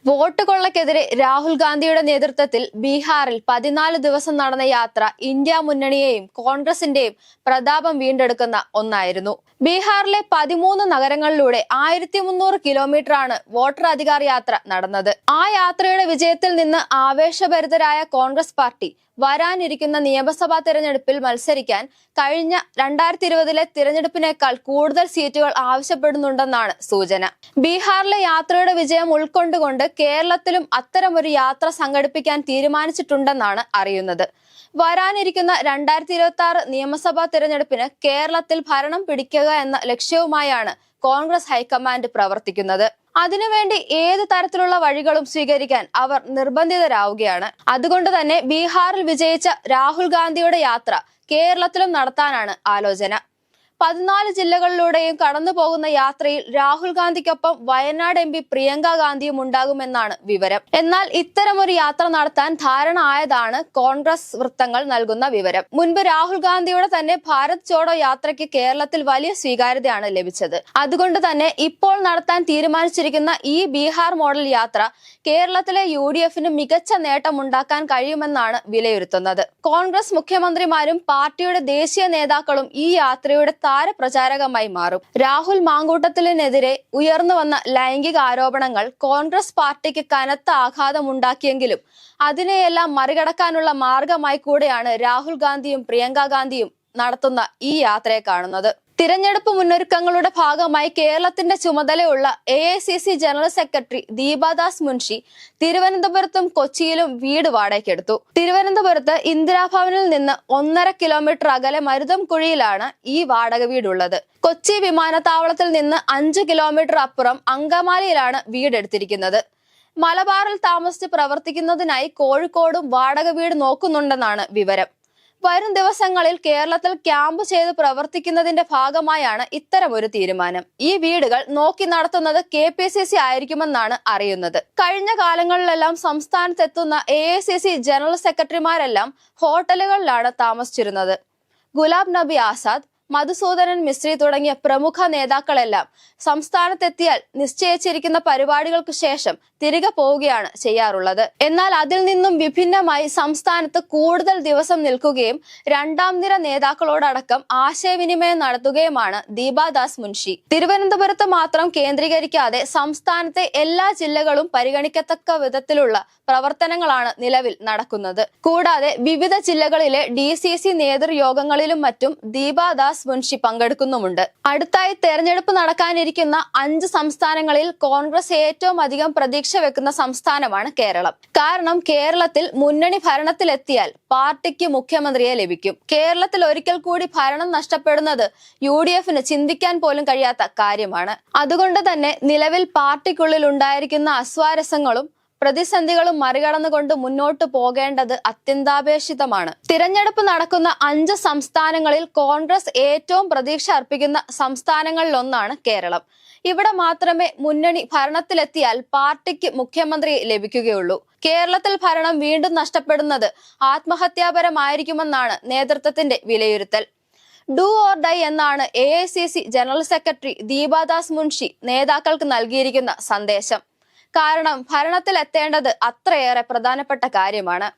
Vote കൊള്ളക്കെതിരെ Rahul ഗാന്ധിയുടെ നേതൃത്വത്തിൽ ബീഹാറിൽ 14 ദിവസം നടന്ന യാത്ര ഇന്ത്യ മുന്നണിയെയും കോൺഗ്രസിന്റെയും പ്രതാപം വീണ്ടെടുക്കുന്ന ഒന്നായിരുന്നു. ബീഹാറിലെ 13 നഗരങ്ങളിലൂടെ 1300 കിലോമീറ്ററാണ് വോട്ടർ അധികാർ യാത്ര നടന്നത്. ആ യാത്രയുടെ വിജയത്തിൽ നിന്ന് ആവേശഭരിതരായ കോൺഗ്രസ് പാർട്ടി വരാനിരിക്കുന്ന നിയമസഭാ തെരഞ്ഞെടുപ്പിൽ മത്സരിക്കാൻ കഴിഞ്ഞ 2020 തിരഞ്ഞെടുപ്പിനേക്കാൾ കൂടുതൽ സീറ്റുകൾ ആവശ്യപ്പെടുന്നുണ്ടെന്നാണ് സൂചന. ബീഹാറിലെ യാത്രയുടെ വിജയം ഉൾക്കൊണ്ടുകൊണ്ട് കേരളത്തിലും അത്തരമൊരു യാത്ര സംഘടിപ്പിക്കാൻ തീരുമാനിച്ചിട്ടുണ്ടെന്നാണ് അറിയുന്നത്. വരാനിരിക്കുന്ന 2026 നിയമസഭാ തെരഞ്ഞെടുപ്പിന് കേരളത്തിൽ ഭരണം പിടിക്കുക എന്ന ലക്ഷ്യവുമായാണ് കോൺഗ്രസ് ഹൈക്കമാൻഡ് പ്രവർത്തിക്കുന്നത്. അതിനുവേണ്ടി ഏത് തരത്തിലുള്ള വഴികളും സ്വീകരിക്കാൻ അവർ നിർബന്ധിതരാവുകയാണ്. അതുകൊണ്ട് തന്നെ ബീഹാറിൽ വിജയിച്ച രാഹുൽ ഗാന്ധിയുടെ യാത്ര കേരളത്തിലും നടത്താനാണ് ആലോചന. 14 ജില്ലകളിലൂടെയും കടന്നു പോകുന്ന യാത്രയിൽ രാഹുൽ ഗാന്ധിക്കൊപ്പം വയനാട് MP പ്രിയങ്ക ഗാന്ധിയും ഉണ്ടാകുമെന്നാണ് വിവരം. എന്നാൽ ഇത്തരമൊരു യാത്ര നടത്താൻ ധാരണ ആയതാണ് കോൺഗ്രസ് വൃത്തങ്ങൾ നൽകുന്ന വിവരം. മുൻപ് രാഹുൽ ഗാന്ധിയുടെ തന്നെ ഭാരത് ജോഡോ യാത്രയ്ക്ക് കേരളത്തിൽ വലിയ സ്വീകാര്യതയാണ് ലഭിച്ചത്. അതുകൊണ്ട് തന്നെ ഇപ്പോൾ നടത്താൻ തീരുമാനിച്ചിരിക്കുന്ന ഈ ബീഹാർ മോഡൽ യാത്ര കേരളത്തിലെ UDFന് മികച്ച നേട്ടമുണ്ടാക്കാൻ കഴിയുമെന്നാണ് വിലയിരുത്തുന്നത്. കോൺഗ്രസ് മുഖ്യമന്ത്രിമാരും പാർട്ടിയുടെ ദേശീയ നേതാക്കളും ഈ യാത്രയുടെ താരപ്രചാരകമായി മാറും. രാഹുൽ മാങ്കൂട്ടത്തിനെതിരെ ഉയർന്നു വന്ന ലൈംഗിക ആരോപണങ്ങൾ കോൺഗ്രസ് പാർട്ടിക്ക് കനത്ത ആഘാതമുണ്ടാക്കിയെങ്കിലും അതിനെയെല്ലാം മറികടക്കാനുള്ള മാർഗമായി കൂടെയാണ് രാഹുൽ ഗാന്ധിയും പ്രിയങ്ക ഗാന്ധിയും നടത്തുന്ന ഈ യാത്രയെ കാണുന്നത്. തിരഞ്ഞെടുപ്പ് മുന്നൊരുക്കങ്ങളുടെ ഭാഗമായി കേരളത്തിന്റെ ചുമതലയുള്ള AICC general secretary Deepa Das Munshi തിരുവനന്തപുരത്തും കൊച്ചിയിലും വീട് വാടകയ്ക്കെടുത്തു. തിരുവനന്തപുരത്ത് ഇന്ദിരാഭവനിൽ നിന്ന് 1.5 കിലോമീറ്റർ അകലെ മരുതംകുഴിയിലാണ് ഈ വാടക വീടുള്ളത്. കൊച്ചി വിമാനത്താവളത്തിൽ നിന്ന് 5 കിലോമീറ്റർ അപ്പുറം അങ്കമാലിയിലാണ് വീടെടുത്തിരിക്കുന്നത്. മലബാറിൽ താമസിച്ച് പ്രവർത്തിക്കുന്നതിനായി കോഴിക്കോടും വാടക വീട് നോക്കുന്നുണ്ടെന്നാണ് വിവരം. വരും ദിവസങ്ങളിൽ കേരളത്തിൽ ക്യാമ്പ് ചെയ്ത് പ്രവർത്തിക്കുന്നതിന്റെ ഭാഗമായാണ് ഇത്തരമൊരു തീരുമാനം. ഈ വീടുകൾ നോക്കി നടത്തുന്നത് KPCC ആയിരിക്കുമെന്നാണ് അറിയുന്നത്. കഴിഞ്ഞ കാലങ്ങളിലെല്ലാം സംസ്ഥാനത്തെത്തുന്ന AICC ജനറൽ സെക്രട്ടറിമാരെല്ലാം ഹോട്ടലുകളിലാണ് താമസിച്ചിരുന്നത്. ഗുലാബ് നബി ആസാദ്, മധുസൂദനൻ മിസ്ത്രി തുടങ്ങിയ പ്രമുഖ നേതാക്കളെല്ലാം സംസ്ഥാനത്തെത്തിയാൽ നിശ്ചയിച്ചിരിക്കുന്ന പരിപാടികൾക്ക് ശേഷം തിരികെ പോവുകയാണ് ചെയ്യാറുള്ളത്. എന്നാൽ അതിൽ നിന്നും വിഭിന്നമായി സംസ്ഥാനത്ത് കൂടുതൽ ദിവസം നിൽക്കുകയും രണ്ടാം നിര നേതാക്കളോടടക്കം ആശയവിനിമയം നടത്തുകയുമാണ് ദീപാദാസ് മുൻഷി. തിരുവനന്തപുരത്ത് മാത്രം കേന്ദ്രീകരിക്കാതെ സംസ്ഥാനത്തെ എല്ലാ ജില്ലകളും പരിഗണിക്കത്തക്ക വിധത്തിലുള്ള പ്രവർത്തനങ്ങളാണ് നിലവിൽ നടക്കുന്നത്. കൂടാതെ വിവിധ ജില്ലകളിലെ DCC നേതൃയോഗങ്ങളിലും മറ്റും ദീപാദാസ് മുൻഷി പങ്കെടുക്കുന്നുമുണ്ട്. അടുത്തായി തെരഞ്ഞെടുപ്പ് നടക്കാനിരിക്കുന്ന 5 സംസ്ഥാനങ്ങളിൽ കോൺഗ്രസ് ഏറ്റവും അധികം പ്രതീക്ഷ വെക്കുന്ന സംസ്ഥാനമാണ് കേരളം. കാരണം കേരളത്തിൽ മുന്നണി ഭരണത്തിലെത്തിയാൽ പാർട്ടിക്ക് മുഖ്യമന്ത്രിയെ ലഭിക്കും. കേരളത്തിൽ ഒരിക്കൽ കൂടി ഭരണം നഷ്ടപ്പെടുന്നത് UDFന് ചിന്തിക്കാൻ പോലും കഴിയാത്ത കാര്യമാണ്. അതുകൊണ്ട് തന്നെ നിലവിൽ പാർട്ടിക്കുള്ളിൽ ഉണ്ടായിരിക്കുന്ന അസ്വാരസ്യങ്ങളും പ്രതിസന്ധികളും മറികടന്നുകൊണ്ട് മുന്നോട്ട് പോകേണ്ടത് അത്യന്താപേക്ഷിതമാണ്. തിരഞ്ഞെടുപ്പ് നടക്കുന്ന 5 സംസ്ഥാനങ്ങളിൽ കോൺഗ്രസ് ഏറ്റവും പ്രതീക്ഷ അർപ്പിക്കുന്ന സംസ്ഥാനങ്ങളിലൊന്നാണ് കേരളം. ഇവിടെ മാത്രമേ മുന്നണി ഭരണത്തിലെത്തിയാൽ പാർട്ടിക്ക് മുഖ്യമന്ത്രി ലഭിക്കുകയുള്ളൂ. കേരളത്തിൽ ഭരണം വീണ്ടും നഷ്ടപ്പെടുന്നത് ആത്മഹത്യാപരമായിരിക്കുമെന്നാണ് നേതൃത്വത്തിന്റെ വിലയിരുത്തൽ. ഡു ഓർ ഡൈ എന്നാണ് AICC general secretary Deepa Das Munshi നേതാക്കൾക്ക് നൽകിയിരിക്കുന്ന സന്ദേശം. കാരണം ഭരണത്തിലെത്തേണ്ടത് അത്രയേറെ പ്രധാനപ്പെട്ട കാര്യമാണ്.